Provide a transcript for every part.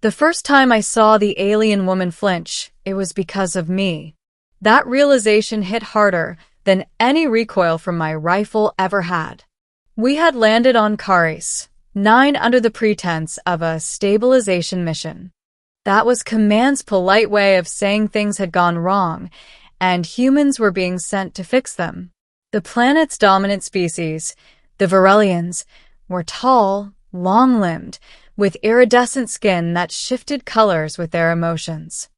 The first time I saw the alien woman flinch, it was because of me. That realization hit harder than any recoil from my rifle ever had. We had landed on Caris 9 under the pretense of a stabilization mission. That was Command's polite way of saying things had gone wrong, and humans were being sent to fix them. The planet's dominant species, the Varelians, were tall, long-limbed, with iridescent skin that shifted colors with their emotions.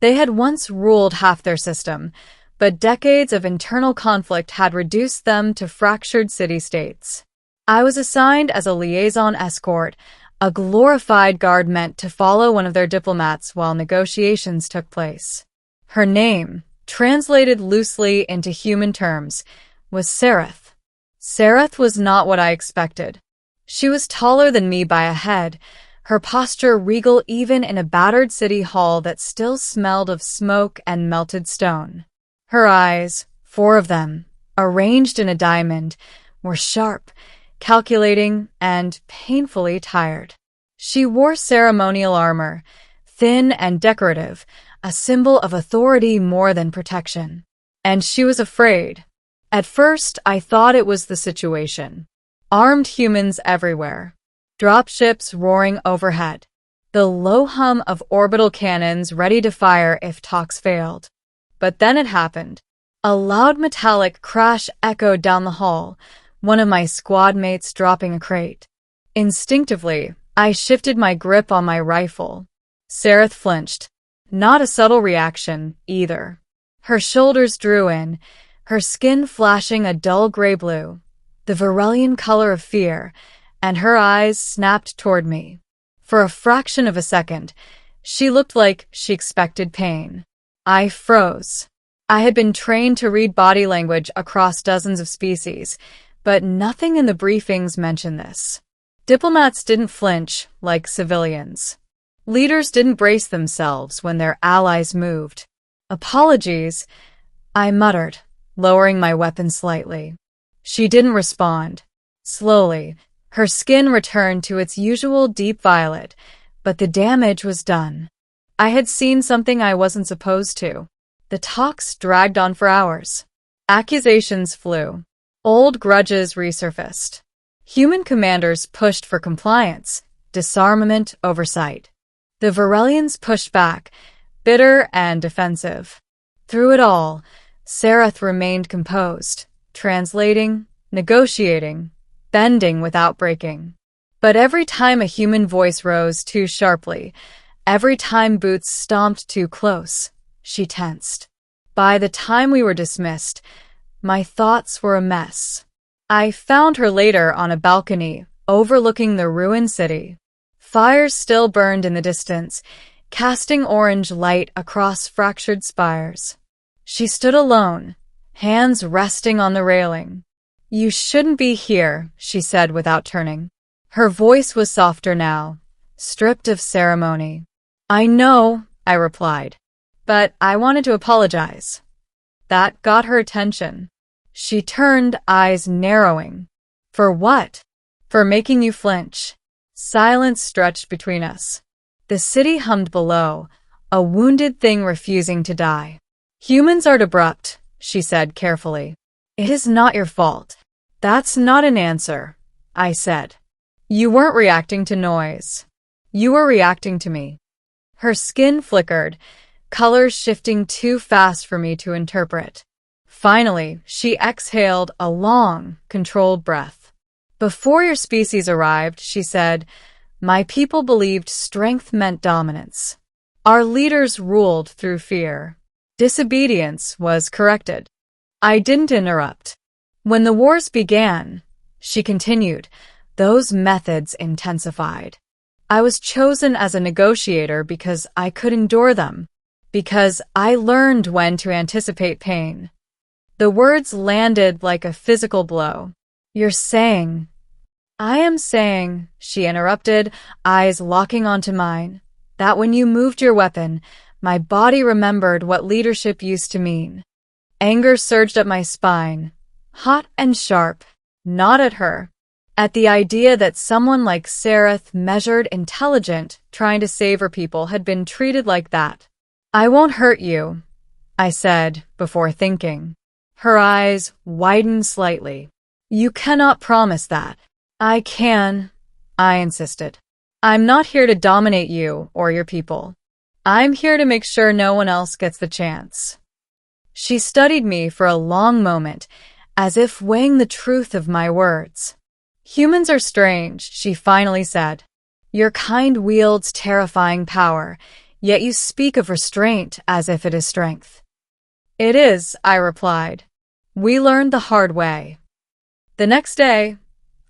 They had once ruled half their system, but decades of internal conflict had reduced them to fractured city-states. I was assigned as a liaison escort, a glorified guard meant to follow one of their diplomats while negotiations took place. Her name, translated loosely into human terms, was Sereth. Sereth was not what I expected. She was taller than me by a head, her posture regal even in a battered city hall that still smelled of smoke and melted stone. Her eyes, 4 of them, arranged in a diamond, were sharp, calculating, and painfully tired. She wore ceremonial armor, thin and decorative, a symbol of authority more than protection. And she was afraid. At first, I thought it was the situation. Armed humans everywhere. Dropships roaring overhead. The low hum of orbital cannons ready to fire if talks failed. But then it happened. A loud metallic crash echoed down the hall, one of my squad mates dropping a crate. Instinctively, I shifted my grip on my rifle. Sereth flinched. Not a subtle reaction, either. Her shoulders drew in, her skin flashing a dull gray-blue, the Varelian color of fear, and her eyes snapped toward me. For a fraction of a second, she looked like she expected pain. I froze. I had been trained to read body language across dozens of species, but nothing in the briefings mentioned this. Diplomats didn't flinch like civilians. Leaders didn't brace themselves when their allies moved. Apologies, I muttered, lowering my weapon slightly. She didn't respond. Slowly, her skin returned to its usual deep violet, but the damage was done. I had seen something I wasn't supposed to. The talks dragged on for hours. Accusations flew. Old grudges resurfaced. Human commanders pushed for compliance, disarmament, oversight. The Varelians pushed back, bitter and defensive. Through it all, Sereth remained composed, translating, negotiating, bending without breaking. But every time a human voice rose too sharply, every time boots stomped too close, she tensed. By the time we were dismissed, my thoughts were a mess. I found her later on a balcony overlooking the ruined city. Fires still burned in the distance, casting orange light across fractured spires. She stood alone, hands resting on the railing. "You shouldn't be here," she said without turning. Her voice was softer now, stripped of ceremony. "I know," I replied, "but I wanted to apologize." That got her attention. She turned, eyes narrowing. "For what?" "For making you flinch." Silence stretched between us. The city hummed below, a wounded thing refusing to die. "Humans are abrupt," she said carefully. "It is not your fault." "That's not an answer," I said. "You weren't reacting to noise. You were reacting to me." Her skin flickered, colors shifting too fast for me to interpret. Finally, she exhaled a long, controlled breath. "Before your species arrived," she said, "my people believed strength meant dominance. Our leaders ruled through fear. Disobedience was corrected." I didn't interrupt. "When the wars began," she continued, "those methods intensified. I was chosen as a negotiator because I could endure them, because I learned when to anticipate pain." The words landed like a physical blow. "You're saying—" "I am saying," she interrupted, eyes locking onto mine, "that when you moved your weapon, my body remembered what leadership used to mean." Anger surged up my spine, hot and sharp, not at her, At the idea that someone like Sereth, measured, intelligent, trying to save her people, had been treated like that. "I won't hurt you," I said, before thinking. Her eyes widened slightly. "You cannot promise that." "I can," I insisted. "I'm not here to dominate you or your people. I'm here to make sure no one else gets the chance." She studied me for a long moment, as if weighing the truth of my words. "Humans are strange," she finally said. "Your kind wields terrifying power, yet you speak of restraint as if it is strength." "It is," I replied. "We learned the hard way." The next day,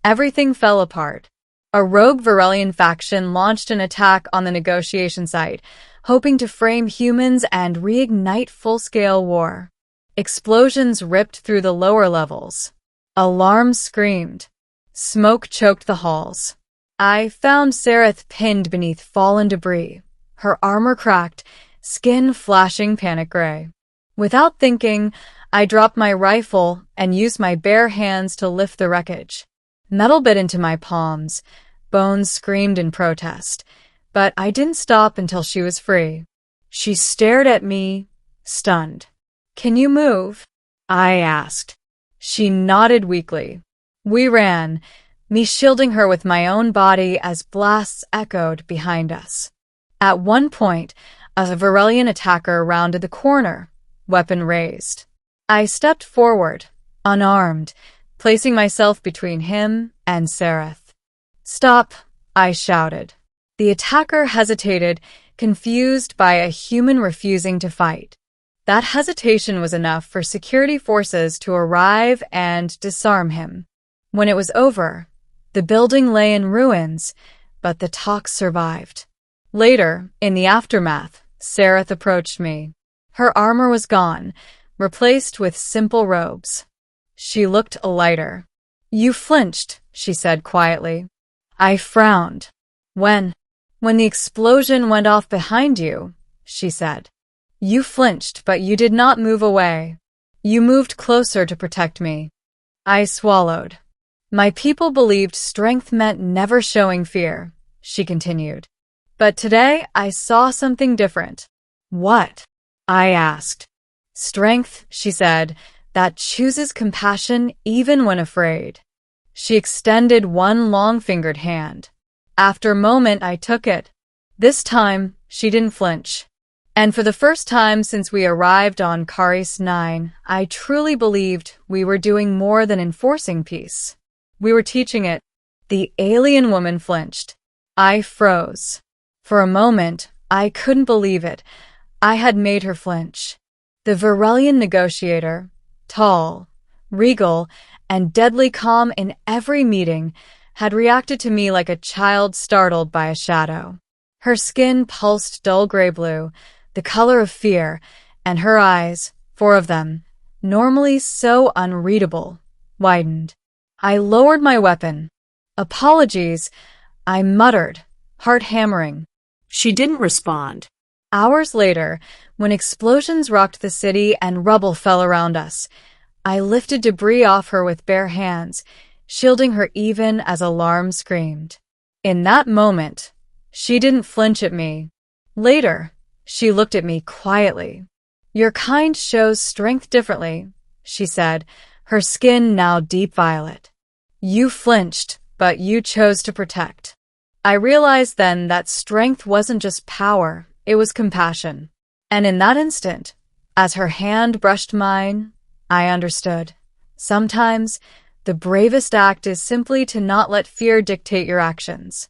everything fell apart. A rogue Varelian faction launched an attack on the negotiation site, hoping to frame humans and reignite full-scale war. Explosions ripped through the lower levels. Alarms screamed. Smoke choked the halls. I found Sereth pinned beneath fallen debris, her armor cracked, skin flashing panic gray. Without thinking, I dropped my rifle and used my bare hands to lift the wreckage. Metal bit into my palms. Bones screamed in protest. But I didn't stop until she was free. She stared at me, stunned. "Can you move?" I asked. She nodded weakly. We ran, me shielding her with my own body as blasts echoed behind us. At one point, a Varelian attacker rounded the corner, weapon raised. I stepped forward, unarmed, placing myself between him and Sereth. "Stop," I shouted. The attacker hesitated, confused by a human refusing to fight. That hesitation was enough for security forces to arrive and disarm him. When it was over, the building lay in ruins, but the talk survived. Later, in the aftermath, Sereth approached me. Her armor was gone, replaced with simple robes. She looked lighter. "You flinched," she said quietly. I frowned. When the explosion went off behind you," she said. "You flinched, but you did not move away. You moved closer to protect me." I swallowed. "My people believed strength meant never showing fear," she continued. "But today I saw something different." "What?" I asked. "Strength," she said, "that chooses compassion even when afraid." She extended one long-fingered hand. After a moment, I took it. This time, she didn't flinch. And for the first time since we arrived on Caris 9, I truly believed we were doing more than enforcing peace. We were teaching it. The alien woman flinched. I froze. For a moment, I couldn't believe it. I had made her flinch. The Varelian negotiator, tall, regal, and deadly calm in every meeting, had reacted to me like a child startled by a shadow. Her skin pulsed dull gray blue, the color of fear, and her eyes, 4 of them, normally so unreadable, widened. I lowered my weapon. "Apologies," I muttered, heart hammering. She didn't respond. Hours later, when explosions rocked the city and rubble fell around us, I lifted debris off her with bare hands, shielding her even as alarm screamed. In that moment, she didn't flinch at me. Later, she looked at me quietly. "Your kind shows strength differently," she said, her skin now deep violet. "You flinched, but you chose to protect." I realized then that strength wasn't just power, it was compassion. And in that instant, as her hand brushed mine, I understood. Sometimes, the bravest act is simply to not let fear dictate your actions.